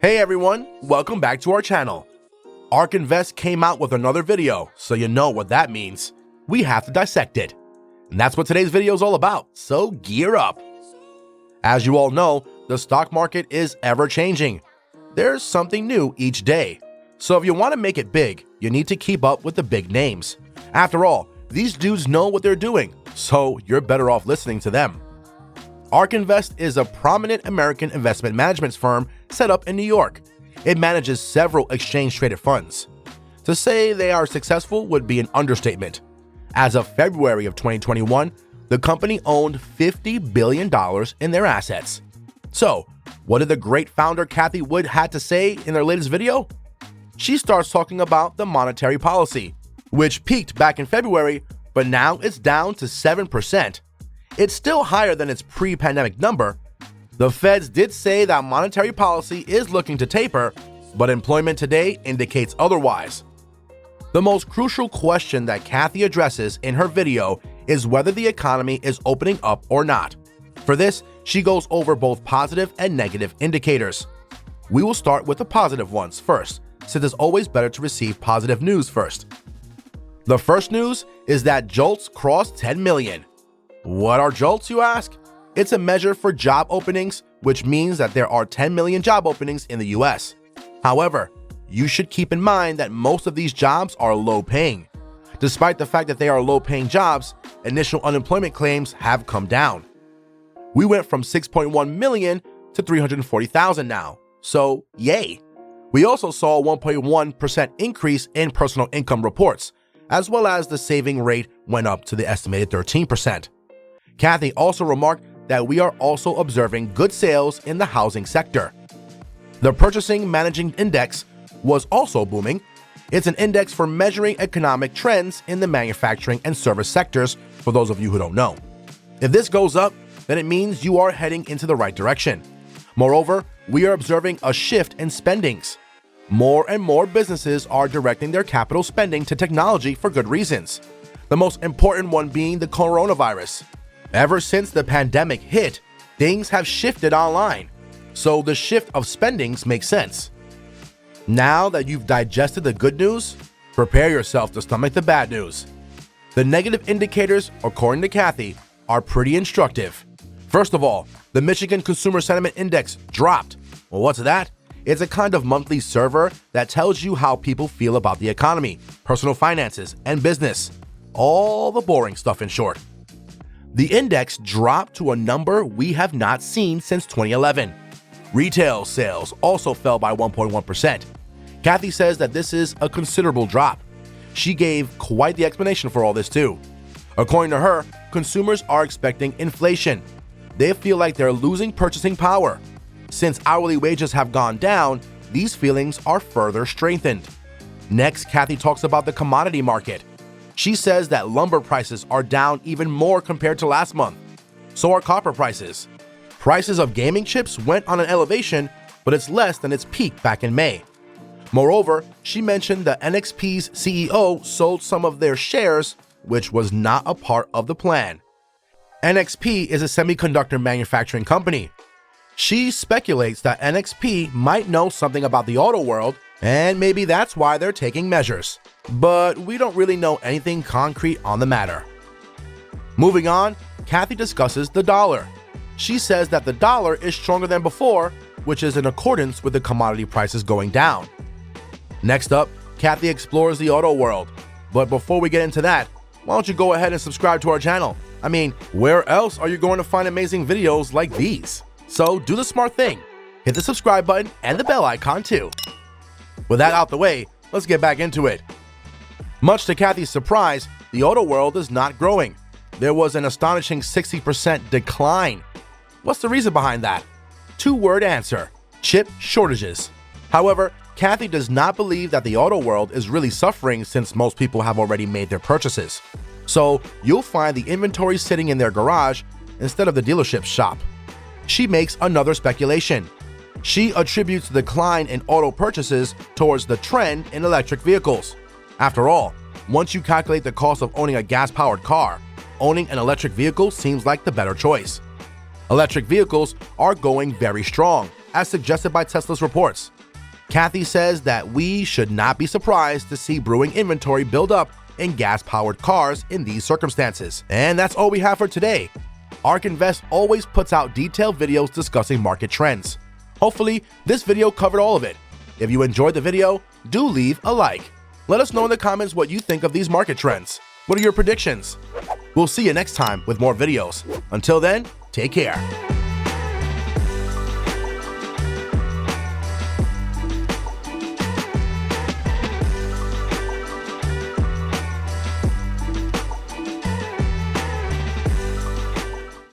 Hey everyone, welcome back to our channel. ARK Invest came out with another video, so you know what that means. We have to dissect it. And that's what today's video is all about, so gear up. As you all know, the stock market is ever changing. There's something new each day. So if you want to make it big, you need to keep up with the big names. After all, these dudes know what they're doing, so you're better off listening to them. ARK Invest is a prominent American investment management firm set up in New York. It manages several exchange-traded funds. To say they are successful would be an understatement. As of February of 2021, the company owned $50 billion in their assets. So, what did the great founder Cathie Wood had to say in their latest video? She starts talking about the monetary policy, which peaked back in February, but now it's down to 7%. It's still higher than its pre-pandemic number. The Feds did say that monetary policy is looking to taper, but employment today indicates otherwise. The most crucial question that Cathie addresses in her video is whether the economy is opening up or not. For this, she goes over both positive and negative indicators. We will start with the positive ones first, since it's always better to receive positive news first. The first news is that JOLTS crossed 10 million. What are JOLTS, you ask? It's a measure for job openings, which means that there are 10 million job openings in the US. However, you should keep in mind that most of these jobs are low-paying. Despite the fact that they are low-paying jobs, initial unemployment claims have come down. We went from 6.1 million to 340,000 now, so yay. We also saw a 1.1% increase in personal income reports, as well as the saving rate went up to the estimated 13%. Cathie also remarked that we are also observing good sales in the housing sector. The Purchasing Managing Index was also booming. It's an index for measuring economic trends in the manufacturing and service sectors, for those of you who don't know. If this goes up, then it means you are heading into the right direction. Moreover, we are observing a shift in spendings. More and more businesses are directing their capital spending to technology for good reasons. The most important one being the coronavirus. Ever since the pandemic hit, things have shifted online, so the shift of spendings makes sense. Now that you've digested the good news, prepare yourself to stomach the bad news. The negative indicators, according to Cathie, are pretty instructive. First of all, the Michigan Consumer Sentiment Index dropped. Well, what's that? It's a kind of monthly server that tells you how people feel about the economy, personal finances, and business. All the boring stuff in short. The index dropped to a number we have not seen since 2011. Retail sales also fell by 1.1%. Cathie says that this is a considerable drop. She gave quite the explanation for all this too. According to her, consumers are expecting inflation. They feel like they're losing purchasing power. Since hourly wages have gone down, these feelings are further strengthened. Next, Cathie talks about the commodity market. She says that lumber prices are down even more compared to last month. So are copper prices. Prices of gaming chips went on an elevation, but it's less than its peak back in May. Moreover, she mentioned that NXP's CEO sold some of their shares, which was not a part of the plan. NXP is a semiconductor manufacturing company. She speculates that NXP might know something about the auto world, and maybe that's why they're taking measures. But we don't really know anything concrete on the matter. Moving on, Cathie discusses the dollar. She says that the dollar is stronger than before, which is in accordance with the commodity prices going down. Next up, Cathie explores the auto world. But before we get into that, why don't you go ahead and subscribe to our channel? I mean, where else are you going to find amazing videos like these? So do the smart thing. Hit the subscribe button and the bell icon too. With that out the way, let's get back into it. Much to Cathie's surprise, the auto world is not growing. There was an astonishing 60% decline. What's the reason behind that? Two-word answer: chip shortages. However, Cathie does not believe that the auto world is really suffering since most people have already made their purchases. So you'll find the inventory sitting in their garage instead of the dealership's shop. She makes another speculation. She attributes the decline in auto purchases towards the trend in electric vehicles. After all, once you calculate the cost of owning a gas-powered car, owning an electric vehicle seems like the better choice. Electric vehicles are going very strong, as suggested by Tesla's reports. Cathie says that we should not be surprised to see brewing inventory build up in gas-powered cars in these circumstances. And that's all we have for today. ARK Invest always puts out detailed videos discussing market trends. Hopefully, this video covered all of it. If you enjoyed the video, do leave a like. Let us know in the comments what you think of these market trends. What are your predictions? We'll see you next time with more videos. Until then, take care.